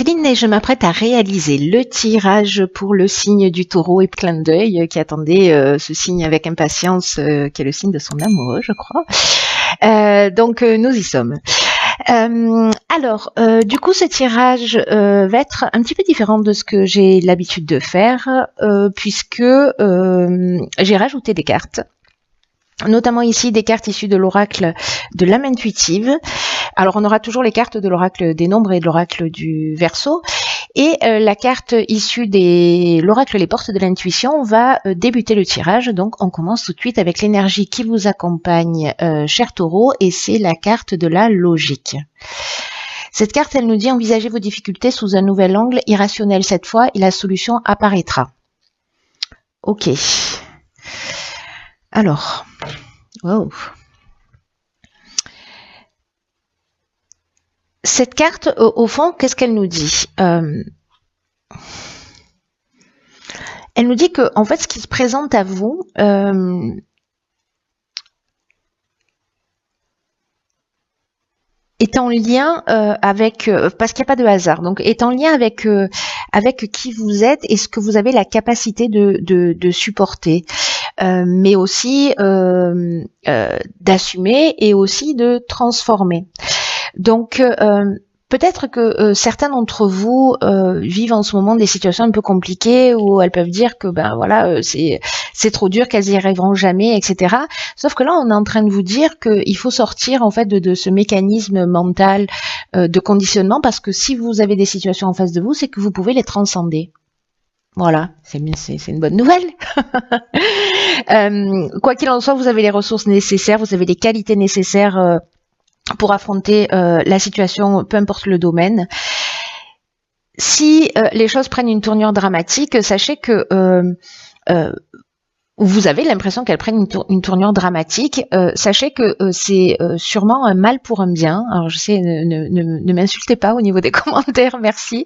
Evelyne, et je m'apprête à réaliser le tirage pour le signe du taureau et clin d'œil qui attendait ce signe avec impatience, qui est le signe de son amoureux, je crois. Donc nous y sommes. Du coup, ce tirage va être un petit peu différent de ce que j'ai l'habitude de faire, puisque j'ai rajouté des cartes. Notamment ici des cartes issues de l'oracle de l'âme intuitive. Alors on aura toujours les cartes de l'oracle des nombres et de l'oracle du Verseau. Et la carte issue de l'oracle les portes de l'intuition va débuter le tirage. Donc on commence tout de suite avec l'énergie qui vous accompagne, cher taureau, et c'est la carte de la logique. Cette carte, elle nous dit envisagez vos difficultés sous un nouvel angle irrationnel cette fois et la solution apparaîtra. Ok. Alors, wow. Cette carte, au fond, qu'est-ce qu'elle nous dit? Elle nous dit que, en fait, ce qui se présente à vous est en lien avec, parce qu'il n'y a pas de hasard, donc est en lien avec qui vous êtes et ce que vous avez la capacité de supporter. Mais aussi d'assumer et aussi de transformer. Donc peut-être que certains d'entre vous vivent en ce moment des situations un peu compliquées où elles peuvent dire que ben voilà c'est trop dur, qu'elles y arriveront jamais, etc. Sauf que là on est en train de vous dire qu'il faut sortir en fait de ce mécanisme mental de conditionnement, parce que si vous avez des situations en face de vous, c'est que vous pouvez les transcender. Voilà, c'est une bonne nouvelle. Quoi qu'il en soit, vous avez les ressources nécessaires, vous avez les qualités nécessaires pour affronter la situation, peu importe le domaine. Si les choses prennent une tournure dramatique, sachez que vous avez l'impression qu'elles prennent une tournure dramatique, sachez que c'est sûrement un mal pour un bien. Alors je sais, ne m'insultez pas au niveau des commentaires, merci.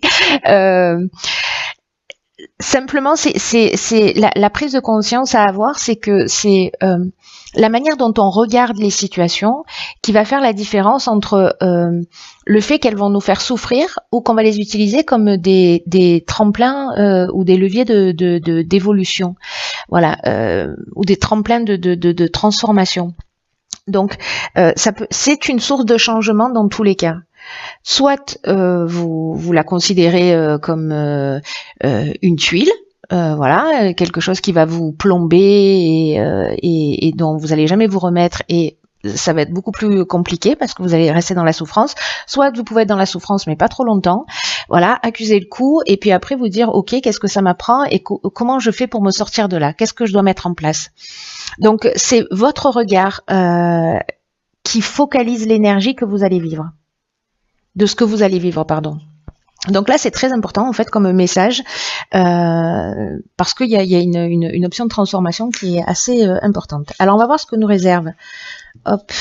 Simplement, c'est la prise de conscience à avoir, c'est que c'est la manière dont on regarde les situations qui va faire la différence entre le fait qu'elles vont nous faire souffrir ou qu'on va les utiliser comme des tremplins ou des leviers d'évolution, voilà, ou des tremplins de transformation. Donc, c'est une source de changement dans tous les cas. Soit vous la considérez comme une tuile, voilà, quelque chose qui va vous plomber et dont vous allez jamais vous remettre, et ça va être beaucoup plus compliqué parce que vous allez rester dans la souffrance. Soit vous pouvez être dans la souffrance mais pas trop longtemps, voilà, accuser le coup et puis après vous dire ok, qu'est-ce que ça m'apprend et comment je fais pour me sortir de là, qu'est-ce que je dois mettre en place. Donc c'est votre regard qui focalise l'énergie que vous allez vivre. De ce que vous allez vivre, pardon. Donc là, c'est très important en fait comme message parce qu'il y a une option de transformation qui est assez importante. Alors on va voir ce que nous réserve. Hop,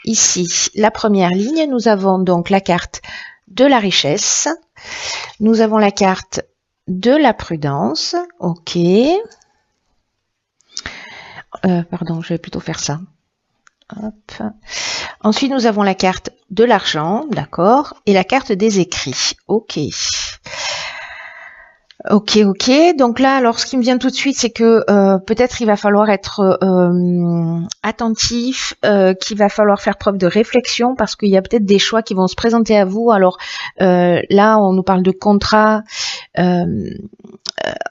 ici, la première ligne, nous avons donc la carte de la richesse. Nous avons la carte de la prudence. Ok. Pardon, je vais plutôt faire ça. Hop. Ensuite, nous avons la carte de l'argent, d'accord, et la carte des écrits. Ok. Ok. Donc là, alors ce qui me vient tout de suite, c'est que peut-être il va falloir être attentif, qu'il va falloir faire preuve de réflexion parce qu'il y a peut-être des choix qui vont se présenter à vous. Alors là, on nous parle de contrat.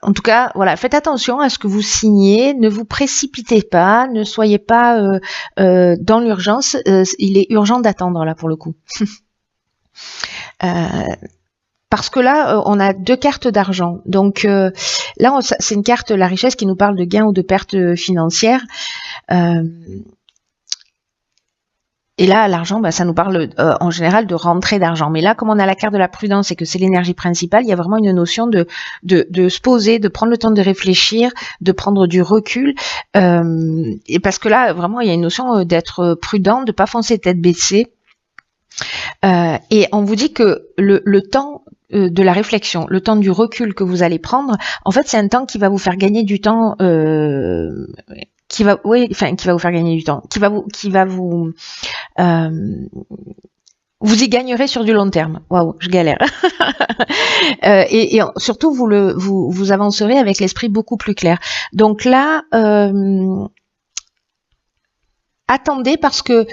En tout cas, voilà, faites attention à ce que vous signez, ne vous précipitez pas, ne soyez pas dans l'urgence. Il est urgent d'attendre là pour le coup. Parce que là, on a deux cartes d'argent. Donc là, c'est une carte, la richesse, qui nous parle de gains ou de pertes financières. Et là, l'argent, ça nous parle en général de rentrée d'argent. Mais là, comme on a la carte de la prudence et que c'est l'énergie principale, il y a vraiment une notion de se poser, de prendre le temps de réfléchir, de prendre du recul. Et parce que là, vraiment, il y a une notion d'être prudent, de pas foncer tête baissée. Et on vous dit que le temps de la réflexion, le temps du recul que vous allez prendre, en fait, c'est un temps qui va vous faire gagner du temps. Qui va vous faire gagner du temps, qui va vous Vous y gagnerez sur du long terme. Waouh, je galère. Et surtout, vous avancerez avec l'esprit beaucoup plus clair. Donc là, attendez parce que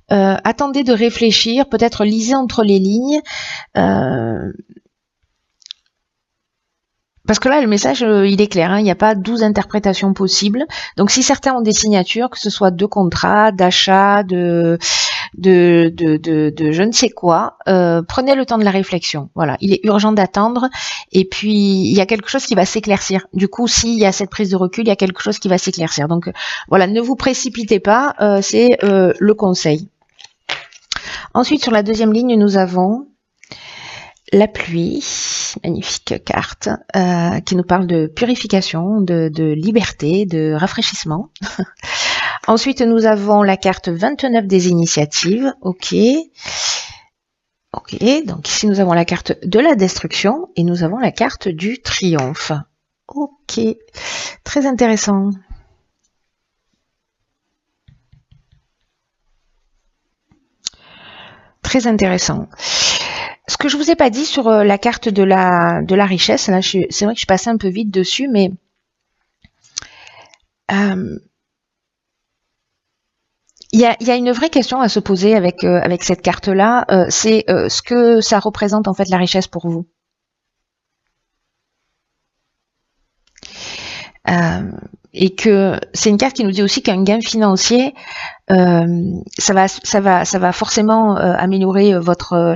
attendez de réfléchir, peut-être lisez entre les lignes. Parce que là, le message, il est clair, hein, il n'y a pas 12 interprétations possibles. Donc, si certains ont des signatures, que ce soit de contrat, d'achat, de je ne sais quoi, prenez le temps de la réflexion. Voilà, il est urgent d'attendre. Et puis, il y a quelque chose qui va s'éclaircir. Du coup, s'il y a cette prise de recul, il y a quelque chose qui va s'éclaircir. Donc, voilà, ne vous précipitez pas, c'est le conseil. Ensuite, sur la deuxième ligne, nous avons la pluie, magnifique carte, qui nous parle de purification, de liberté, de rafraîchissement. Ensuite, nous avons la carte 29 des initiatives. Ok. Ok, donc ici nous avons la carte de la destruction et nous avons la carte du triomphe. Ok, très intéressant. Très intéressant. Ce que je vous ai pas dit sur la carte de la richesse, là, c'est vrai que je suis passée un peu vite dessus, mais il y a une vraie question à se poser avec cette carte-là, c'est ce que ça représente en fait la richesse pour vous. Et que c'est une carte qui nous dit aussi qu'un gain financier, ça va forcément améliorer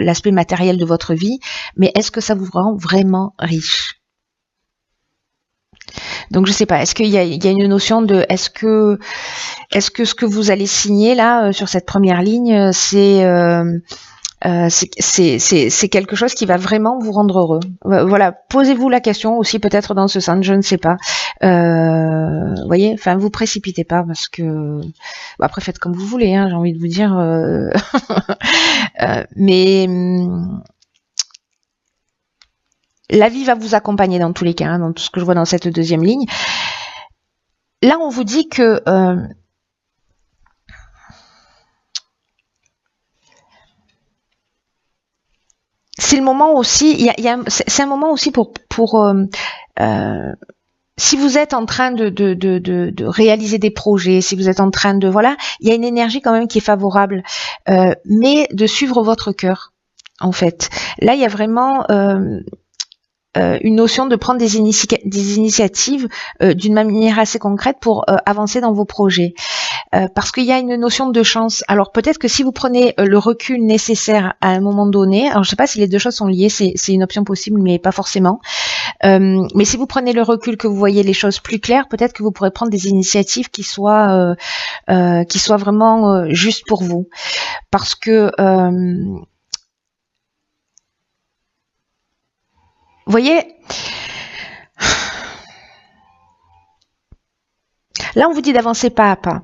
l'aspect matériel de votre vie, mais est-ce que ça vous rend vraiment riche? Donc je sais pas, est-ce qu'il y a une notion de est-ce que ce que vous allez signer là sur cette première ligne, c'est quelque chose qui va vraiment vous rendre heureux. Voilà, posez-vous la question aussi peut-être dans ce sens, je ne sais pas. Voyez, enfin vous précipitez pas parce que après faites comme vous voulez, hein, j'ai envie de vous dire. Mais la vie va vous accompagner dans tous les cas, hein, dans tout ce que je vois dans cette deuxième ligne. Là, on vous dit que c'est le moment aussi, c'est un moment aussi pour si vous êtes en train de réaliser des projets, si vous êtes en train de voilà, il y a une énergie quand même qui est favorable, mais de suivre votre cœur. En fait, là, il y a vraiment une notion de prendre des initiatives d'une manière assez concrète pour avancer dans vos projets. Parce qu'il y a une notion de chance. Alors peut-être que si vous prenez le recul nécessaire à un moment donné, alors je ne sais pas si les deux choses sont liées, c'est une option possible, mais pas forcément. Mais si vous prenez le recul, que vous voyez les choses plus claires, peut-être que vous pourrez prendre des initiatives qui soient vraiment justes pour vous. Parce que vous voyez, là on vous dit d'avancer pas à pas,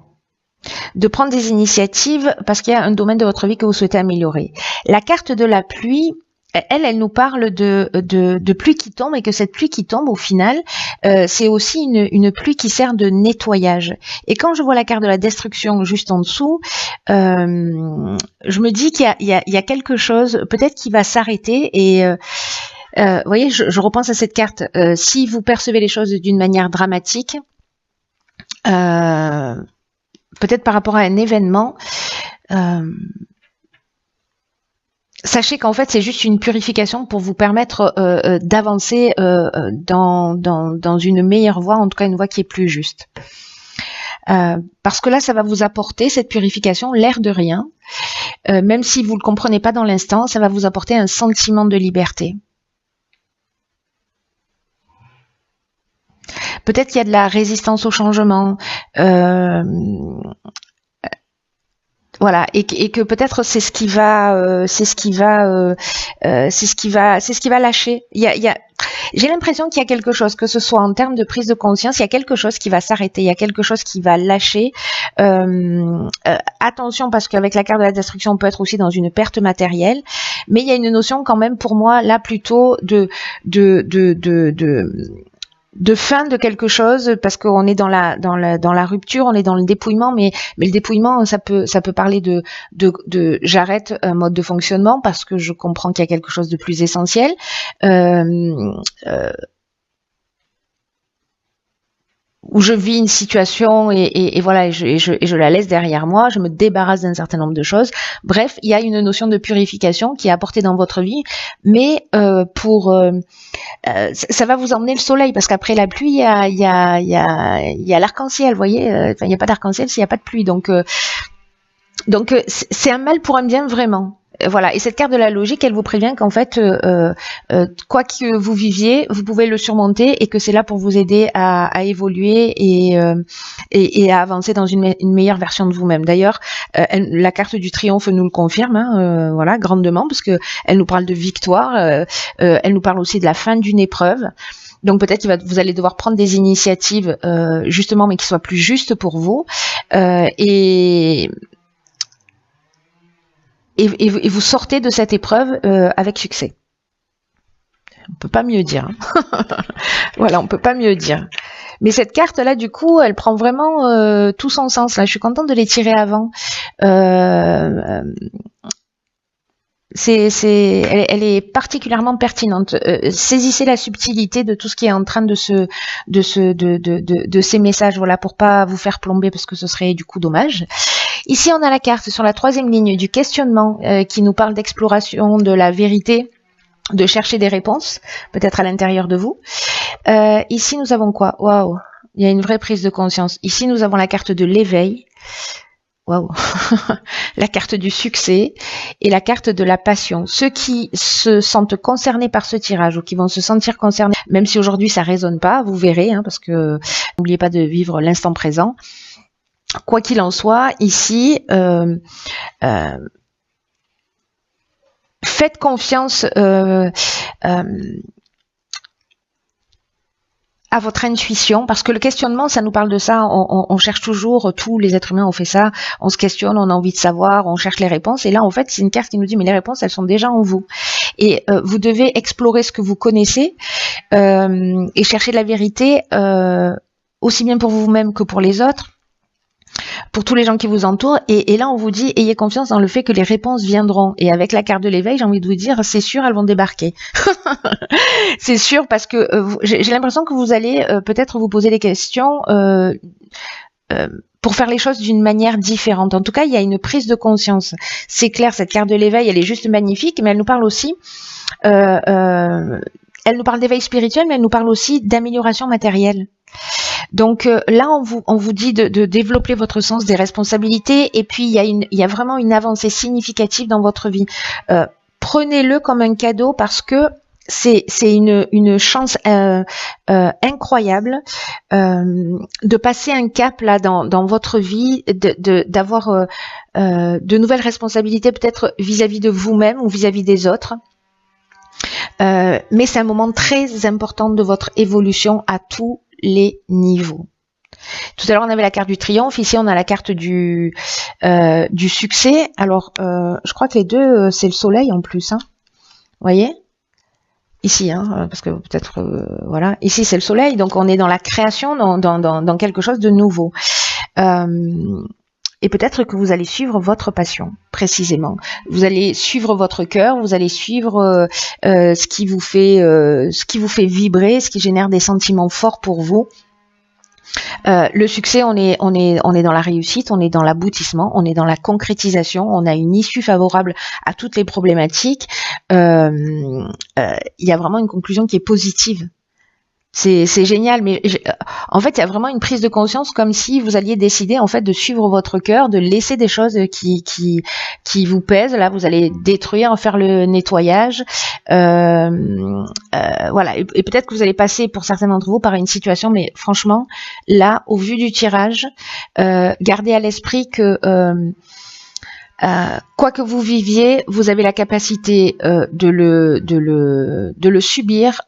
de prendre des initiatives parce qu'il y a un domaine de votre vie que vous souhaitez améliorer. La carte de la pluie, elle nous parle de pluie qui tombe et que cette pluie qui tombe au final, c'est aussi une pluie qui sert de nettoyage. Et quand je vois la carte de la destruction juste en dessous, je me dis qu'il y a quelque chose peut-être qui va s'arrêter et vous voyez, je repense à cette carte. Si vous percevez les choses d'une manière dramatique, peut-être par rapport à un événement, sachez qu'en fait c'est juste une purification pour vous permettre d'avancer dans une meilleure voie, en tout cas une voie qui est plus juste. Parce que là, ça va vous apporter, cette purification, l'air de rien. Même si vous ne le comprenez pas dans l'instant, ça va vous apporter un sentiment de liberté. Peut-être qu'il y a de la résistance au changement, voilà, et que peut-être c'est ce qui va lâcher. J'ai l'impression qu'il y a quelque chose, que ce soit en termes de prise de conscience, il y a quelque chose qui va s'arrêter, il y a quelque chose qui va lâcher. Attention, parce qu'avec la carte de la destruction, on peut être aussi dans une perte matérielle, mais il y a une notion quand même pour moi là plutôt de fin de quelque chose, parce qu'on est dans la rupture, on est dans le dépouillement, mais le dépouillement, ça peut parler de j'arrête un mode de fonctionnement parce que je comprends qu'il y a quelque chose de plus essentiel. Où je vis une situation et voilà, et je la laisse derrière moi, je me débarrasse d'un certain nombre de choses. Bref, il y a une notion de purification qui est apportée dans votre vie, mais ça va vous emmener le soleil, parce qu'après la pluie, il y a l'arc-en-ciel, vous voyez, il n'y a pas d'arc-en-ciel s'il n'y a pas de pluie. Donc c'est un mal pour un bien, vraiment. Voilà, et cette carte de la logique, elle vous prévient qu'en fait, quoi que vous viviez, vous pouvez le surmonter, et que c'est là pour vous aider à évoluer et à avancer dans une meilleure version de vous-même. D'ailleurs, la carte du triomphe nous le confirme, hein, voilà, grandement, parce que elle nous parle de victoire, elle nous parle aussi de la fin d'une épreuve. Donc peut-être vous allez devoir prendre des initiatives, justement, mais qui soient plus justes pour vous, et vous sortez de cette épreuve avec succès. On peut pas mieux dire. Hein. Voilà, on peut pas mieux dire. Mais cette carte-là, du coup, elle prend vraiment tout son sens. Là, je suis contente de les tirer avant. Elle est particulièrement pertinente. Saisissez la subtilité de tout ce qui est en train de ces messages, voilà, pour pas vous faire plomber, parce que ce serait du coup dommage. Ici, on a la carte sur la 3e ligne du questionnement, qui nous parle d'exploration de la vérité, de chercher des réponses, peut-être à l'intérieur de vous. Ici, nous avons quoi? Waouh, il y a une vraie prise de conscience. Ici, nous avons la carte de l'éveil. Waouh, la carte du succès et la carte de la passion. Ceux qui se sentent concernés par ce tirage, ou qui vont se sentir concernés, même si aujourd'hui ça résonne pas, vous verrez, hein, parce que n'oubliez pas de vivre l'instant présent. Quoi qu'il en soit, ici, faites confiance à votre intuition, parce que le questionnement, ça nous parle de ça. On cherche toujours, tous les êtres humains ont fait ça, on se questionne, on a envie de savoir, on cherche les réponses, et là en fait c'est une carte qui nous dit mais les réponses, elles sont déjà en vous, et vous devez explorer ce que vous connaissez, et chercher la vérité, aussi bien pour vous-même que pour les autres, pour tous les gens qui vous entourent, et là on vous dit ayez confiance dans le fait que les réponses viendront. Et avec la carte de l'éveil, j'ai envie de vous dire c'est sûr, elles vont débarquer. C'est sûr, parce que j'ai l'impression que vous allez peut-être vous poser des questions pour faire les choses d'une manière différente. En tout cas, il y a une prise de conscience. C'est clair, cette carte de l'éveil, elle est juste magnifique, mais elle nous parle aussi elle nous parle d'éveil spirituel, mais elle nous parle aussi d'amélioration matérielle. Donc là, on vous dit de développer votre sens des responsabilités, et puis il y a vraiment une avancée significative dans votre vie. Prenez-le comme un cadeau, parce que c'est une chance incroyable de passer un cap là dans votre vie, d'avoir de nouvelles responsabilités, peut-être vis-à-vis de vous-même ou vis-à-vis des autres. Mais c'est un moment très important de votre évolution à tous les niveaux. Tout à l'heure, on avait la carte du triomphe. Ici, on a la carte du succès. Alors, je crois que les deux, c'est le soleil en plus. Hein. Vous voyez ? Ici, hein, parce que peut-être, voilà. Ici, c'est le soleil. Donc, on est dans la création, dans quelque chose de nouveau. Et peut-être que vous allez suivre votre passion, précisément. Vous allez suivre votre cœur, vous allez suivre ce qui vous fait vibrer, ce qui génère des sentiments forts pour vous. Le succès, on est dans la réussite, on est dans l'aboutissement, on est dans la concrétisation, on a une issue favorable à toutes les problématiques. Il y a vraiment une conclusion qui est positive. C'est génial, mais en fait, il y a vraiment une prise de conscience, comme si vous alliez décider en fait de suivre votre cœur, de laisser des choses qui vous pèsent. Là, vous allez détruire, faire le nettoyage, voilà. Et peut-être que vous allez passer, pour certains d'entre vous, par une situation, mais franchement, là, au vu du tirage, gardez à l'esprit que quoi que vous viviez, vous avez la capacité de le subir,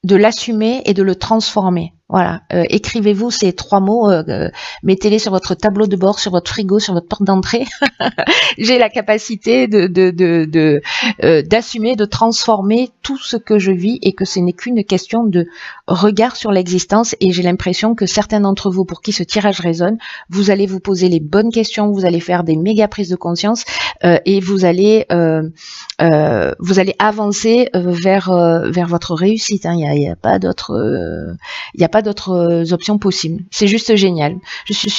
de l'assumer et de le transformer. Voilà, écrivez-vous ces 3 mots, mettez-les sur votre tableau de bord, sur votre frigo, sur votre porte d'entrée. J'ai la capacité d'assumer, de transformer tout ce que je vis et que ce n'est qu'une question de regard sur l'existence. Et j'ai l'impression que certains d'entre vous, pour qui ce tirage résonne, vous allez vous poser les bonnes questions, vous allez faire des méga prises de conscience et vous allez avancer vers votre réussite. Hein. Il y a pas d'autres options possibles. C'est juste génial. Je suis